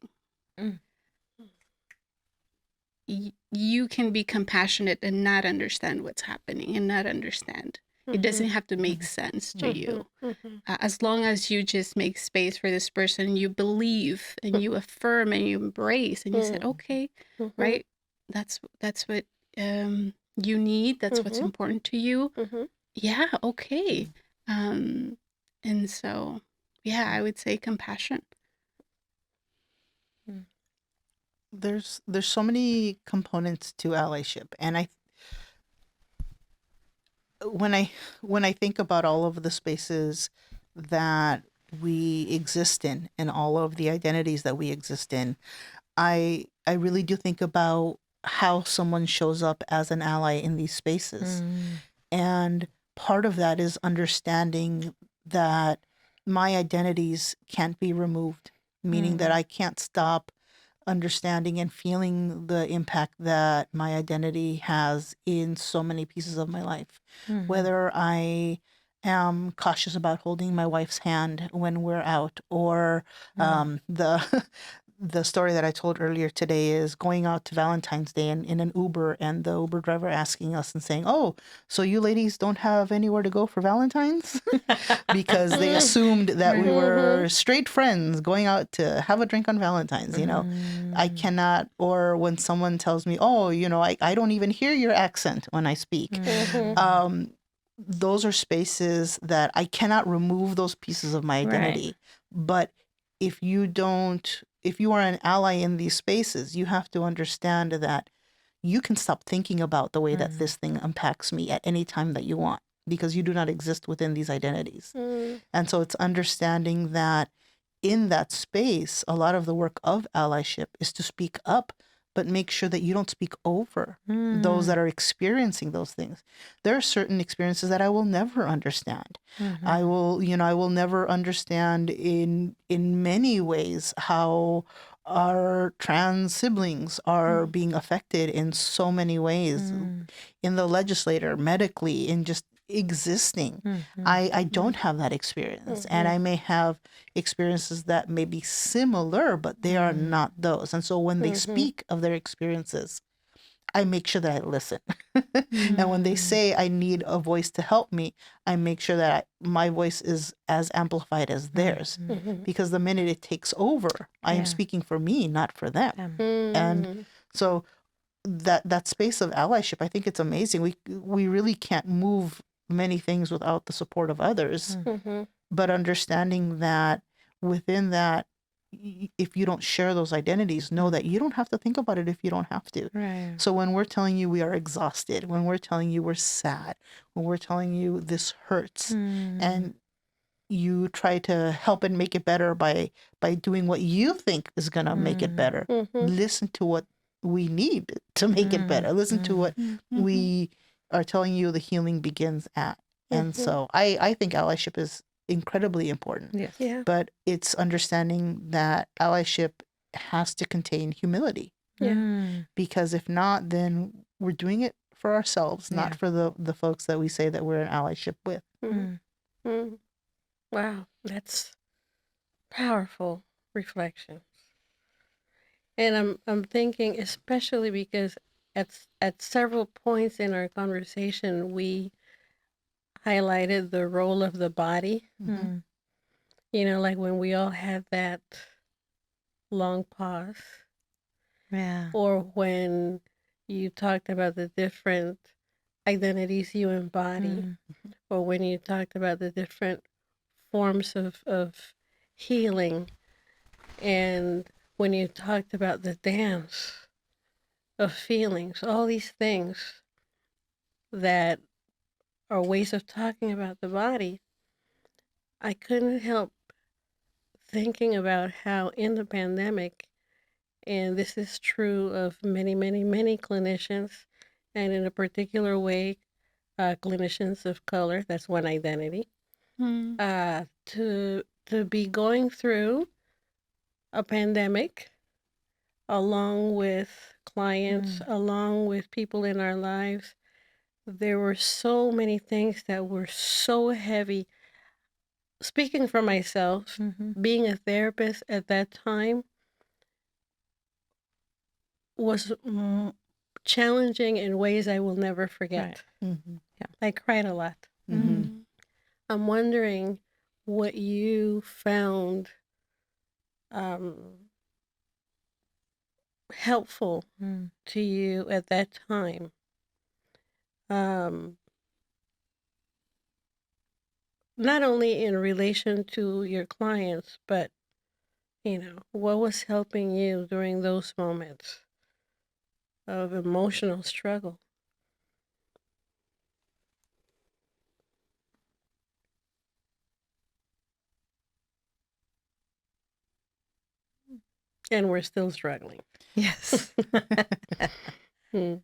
you can be compassionate and not understand what's happening and not understand. It doesn't have to make sense to you. As long as you just make space for this person, you believe and you affirm and you embrace and you said, okay, right? That's what you need. That's what's important to you. Yeah, okay. And so, yeah, I would say compassion. There's so many components to allyship, and when I think about all of the spaces that we exist in and all of the identities that we exist in, I really do think about how someone shows up as an ally in these spaces. And part of that is understanding that my identities can't be removed, meaning that I can't stop understanding and feeling the impact that my identity has in so many pieces of my life. Whether I am cautious about holding my wife's hand when we're out, or the story that I told earlier today is going out to Valentine's Day in an Uber, and the Uber driver asking us and saying, "Oh, so you ladies don't have anywhere to go for Valentine's?" Because they assumed that we were straight friends going out to have a drink on Valentine's, I cannot, or when someone tells me, "Oh, I don't even hear your accent when I speak." Those are spaces that I cannot remove those pieces of my identity. But if you are an ally in these spaces, you have to understand that you can stop thinking about the way that this thing impacts me at any time that you want, because you do not exist within these identities. And so it's understanding that in that space, a lot of the work of allyship is to speak up, but make sure that you don't speak over those that are experiencing those things. There are certain experiences that I will never understand. I will never understand in many ways how our trans siblings are being affected in so many ways, in the legislature, medically, in just existing. I don't have that experience, and I may have experiences that may be similar, but they are not those. And so when they speak of their experiences, I make sure that I listen. And when they say I need a voice to help me, I make sure that my voice is as amplified as theirs. Because the minute it takes over, I am speaking for me, not for them. And so that space of allyship, I think it's amazing. We really can't move many things without the support of others. But understanding that within that, if you don't share those identities, know that you don't have to think about it if you don't have to. So when we're telling you we are exhausted, when we're telling you we're sad, when we're telling you this hurts, and you try to help and make it better by doing what you think is going to make it better, listen to what we need to make it better. Listen to what we are telling you the healing begins at. And so I think allyship is incredibly important. Yes. Yeah. But it's understanding that allyship has to contain humility. Because if not, then we're doing it for ourselves, not for the folks that we say that we're in allyship with. Wow, that's powerful reflections. And I'm thinking, especially because at several points in our conversation, we highlighted the role of the body. Like when we all had that long pause, or when you talked about the different identities you embody, or when you talked about the different forms of healing, and when you talked about the dance of feelings, all these things that are ways of talking about the body, I couldn't help thinking about how in the pandemic, and this is true of many, many, many clinicians, and in a particular way, clinicians of color, that's one identity, to be going through a pandemic along with clients, along with people in our lives. There were so many things that were so heavy. Speaking for myself, being a therapist at that time was challenging in ways I will never forget. Right. Mm-hmm. I cried a lot. Mm-hmm. I'm wondering what you found helpful Mm. to you at that time. Not only in relation to your clients, but, what was helping you during those moments of emotional struggle? And we're still struggling. Yes. Hmm.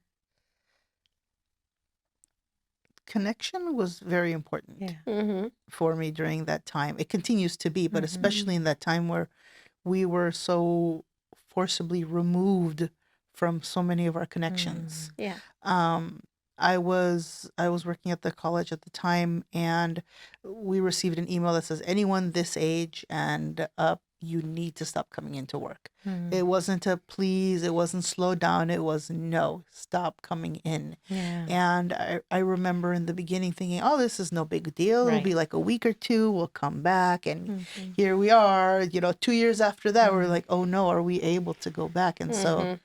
Connection was very important Yeah. Mm-hmm. for me during that time. It continues to be, but Mhm. especially in that time where we were so forcibly removed from so many of our connections. Yeah. I was working at the college at the time, and we received an email that says anyone this age and up, you need to stop coming into work. Mm. It wasn't a please, it wasn't slow down, it was no, stop coming in. Yeah. And I remember in the beginning thinking, oh, this is no big deal. It'll be Right. like a week or two, we'll come back. And Mhm. here we are, 2 years after that, we're like, oh no, are we able to go back? And so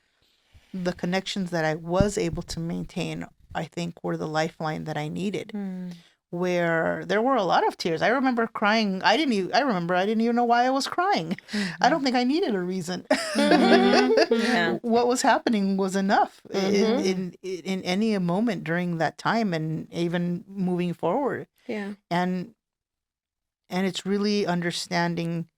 the connections that I was able to maintain, I think, were the lifeline that I needed. Mm. Where there were a lot of tears. I remember crying. I didn't even know why I was crying. I don't think I needed a reason. Yeah. What was happening was enough Mhm. in any moment during that time, and even moving forward. Yeah. And it's really understanding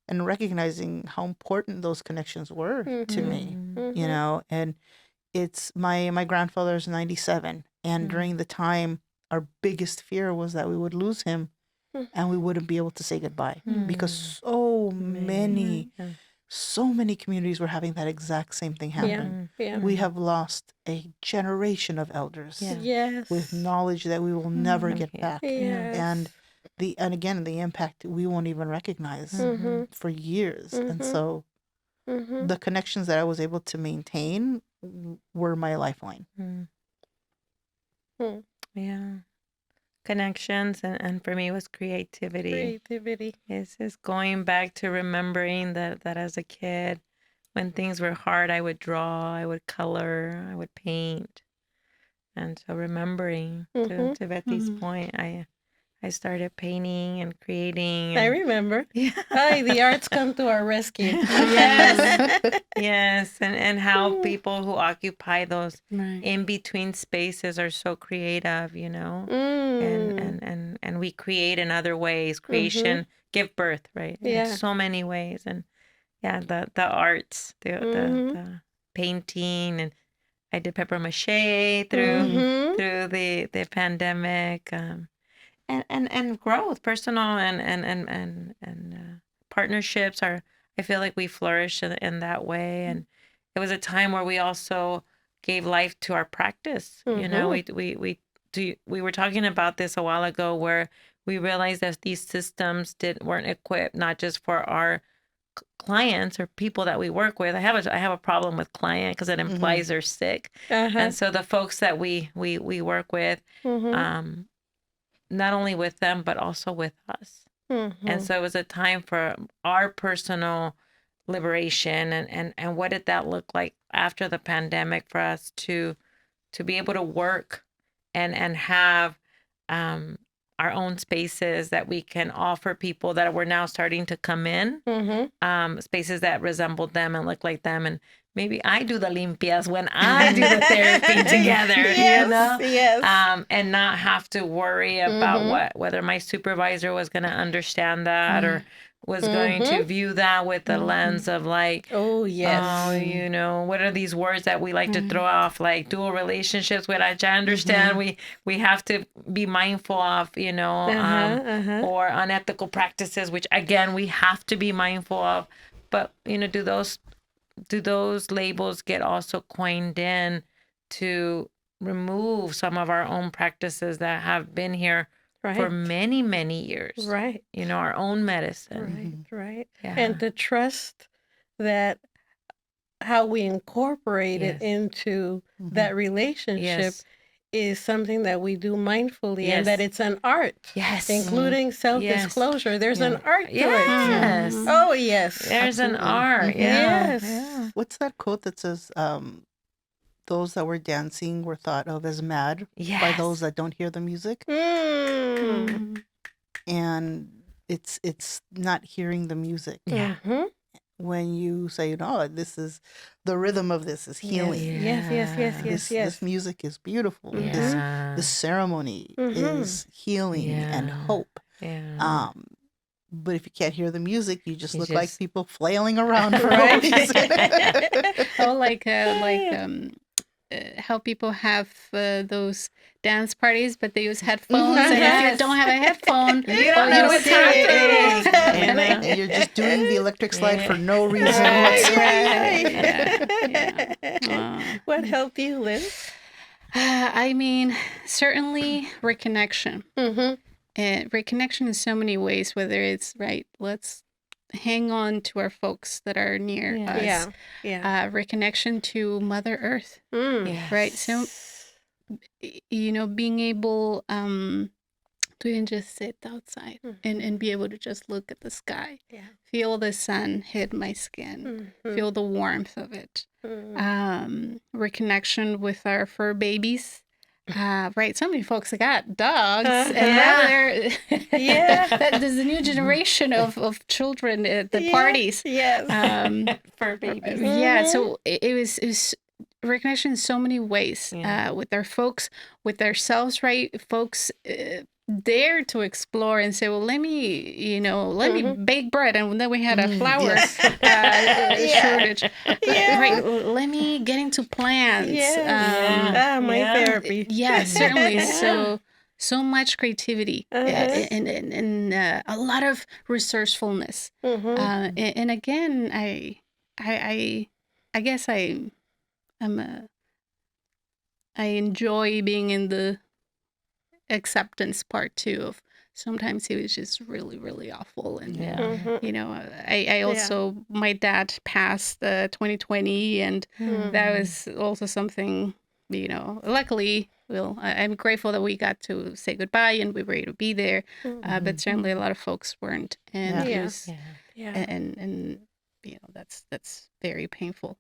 and recognizing how important those connections were to me. Mhm. And it's my grandfather's 97, and during the time, our biggest fear was that we would lose him and we wouldn't be able to say goodbye, because so many communities were having that exact same thing happen. Yeah. We have lost a generation of elders Yeah. Yes. with knowledge that we will never get Okay. back. Yes. And again, the impact we won't even recognize for years. And so the connections that I was able to maintain were my lifeline. Mm. Hmm. Yeah. Connections, and for me it was creativity. It's going back to remembering that as a kid, when things were hard, I would draw, I would color, I would paint. And so remembering, to Betty's point, I started painting and creating. I And remember. yeah. Ay, the arts come to our rescue. Yes. Yes. And how people who occupy those Right. in between spaces are so creative, and we create in other ways. Creation give birth, right? Yeah. In so many ways. And yeah, the arts, the painting, and I did paper mache through the pandemic. And growth, personal and partnerships are. I feel like we flourish in that way, and it was a time where we also gave life to our practice. We were talking about this a while ago, where we realized that these systems weren't equipped not just for our clients or people that we work with. I have a problem with client because it implies they're sick, and so the folks that we work with. Not only with them, but also with us. And so it was a time for our personal liberation, and what did that look like after the pandemic for us to be able to work and have our own spaces that we can offer people that were now starting to come in, spaces that resembled them and look like them. And maybe I do the limpias when I do the therapy together, Yes. and not have to worry about whether my supervisor was going to understand that or was going to view that with the lens of like, oh yes, what are these words that we like to throw off, like dual relationships, which I understand we have to be mindful of, or unethical practices, which again we have to be mindful of. But do those labels get also coined in to remove some of our own practices that have been here for many, many years? Right. Our own medicine. Right. Yeah. And the trust that how we incorporate it Yes. into that relationship Yes. is something that we do mindfully, and Yes. that it's an art, Yes. including self-disclosure. There's an art to it. Yes. Oh, yes. There's an Absolutely. art. Mhm. Yeah. Yes. Yeah. What's that quote that says, those that were dancing were thought of as mad by Yes. those that don't hear the music? Mm. And it's not hearing the music. Yeah. Mhm. When you say, no, this is the rhythm of this is healing. Yes, yes, yes, yes, yes. This music is beautiful. Yeah. This ceremony Mhm. is healing and Yeah. hope. Yeah. But if you can't hear the music, you just You look like just- people flailing around for no Right. reason. Oh, how people have those dance parties, but they use headphones. And if Yes. you don't have a headphone, You don't know what's happening. happening. And you're just doing the electric slide for no reason Right, whatsoever. right. Yeah. What helped you, Liz? I mean, certainly reconnection. Mm-hmm. And reconnection in so many ways, whether it's, right, let's hang on to our folks that are near Yeah. us. Yeah, yeah. Reconnection to Mother Earth, Mm. right? So, being able to even just sit outside and be able to just look at the sky, feel the sun hit my skin, feel the warmth of it. Reconnection with our fur babies. Right, so many folks got dogs, and now they're there's a new generation of children at the parties. Yes. For babies. Yeah, so it was recognition in so many ways. With our folks, with ourselves, right? Folks dare to explore and say, well, let me bake bread, and then we had a flour shortage. Right, let me get into plants. My therapy. Yeah, certainly. So much creativity and a lot of resourcefulness. And again, I guess I enjoy being in the acceptance part too. Of sometimes it was just really, really awful, and I also my dad passed 2020, and that was also something. Luckily, I'm grateful that we got to say goodbye and we were able to be there. But certainly a lot of folks weren't, and it was, and that's very painful.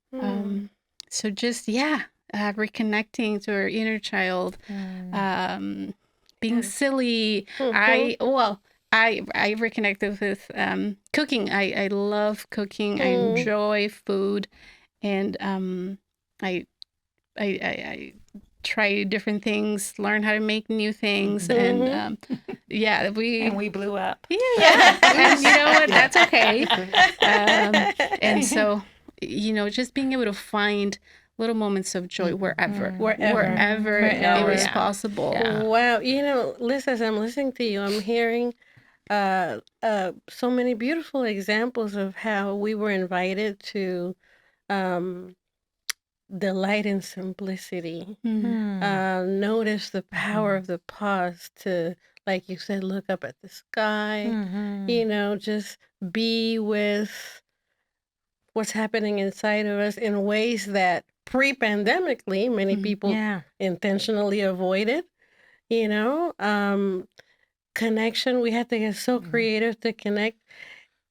So just reconnecting to our inner child, being silly. I reconnected with cooking. I love cooking. I enjoy food, and I try different things, learn how to make new things, and we blew up. Yeah, and you know what? That's okay. And so, just being able to find little moments of joy wherever it was possible. Yeah. Wow, Liz, as I'm listening to you, I'm hearing so many beautiful examples of how we were invited to delight in simplicity. Notice the power of the pause to, like you said, look up at the sky, just be with what's happening inside of us in ways that pre-pandemically many people intentionally avoided. Connection, we had to get so creative to connect.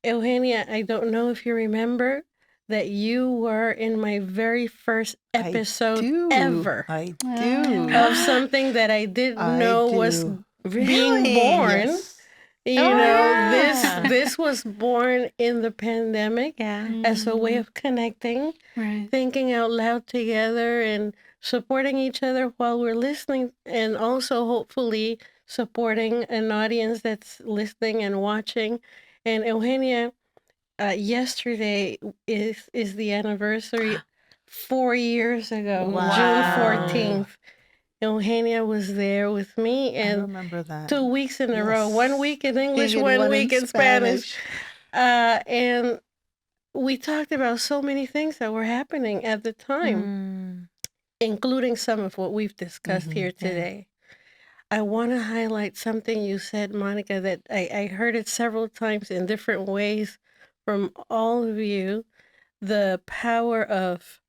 Eugenia, I don't know if you remember that you were in my very first episode ever. I do. Of something that I didn't know was being born. Yes. This was born in the pandemic as a way of connecting, thinking out loud together, and supporting each other while we're listening, and also hopefully supporting an audience that's listening and watching. And Eugenia, yesterday is the anniversary. 4 years ago, June 14th. Eugenia was there with me, and I remember that. 2 weeks in a row, 1 week in English, 1 week in Spanish. And we talked about so many things that were happening at the time, including some of what we've discussed here today. I want to highlight something you said, Monica, that I heard it several times in different ways from all of you. the power of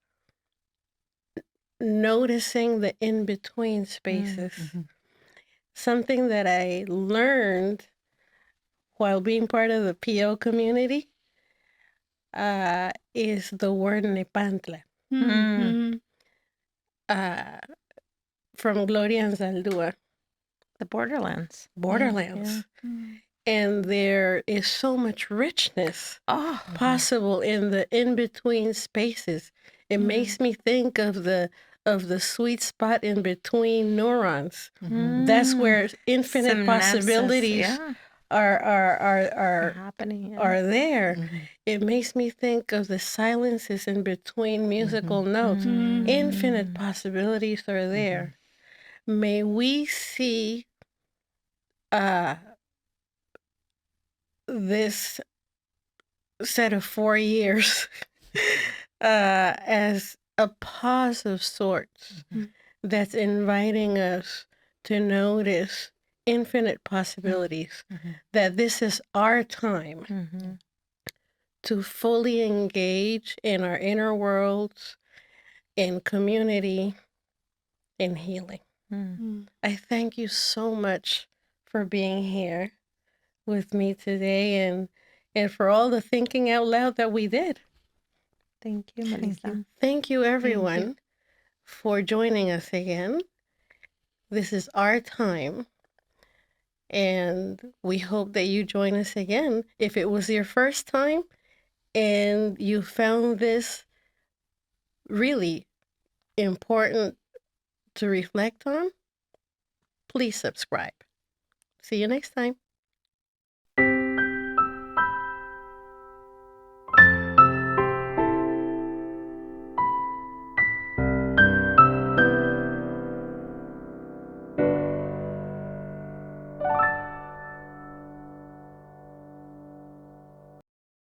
noticing the in-between spaces. Something that I learned while being part of the PO community is the word nepantla. From Gloria Anzaldúa. The borderlands. Borderlands. And there is so much richness possible in the in-between spaces. It makes me think of the sweet spot in between neurons. That's where infinite Synapses, possibilities are happening. are there. It makes me think of the silences in between musical notes. Infinite possibilities are there. May we see this set of 4 years as a pause of sorts that's inviting us to notice infinite possibilities, that this is our time to fully engage in our inner worlds, in community, in healing. I thank you so much for being here with me today and for all the thinking out loud that we did. Thank you, Melissa. Thank you, everyone, for joining us again. This is our time, and we hope that you join us again. If it was your first time and you found this really important to reflect on, please subscribe. See you next time.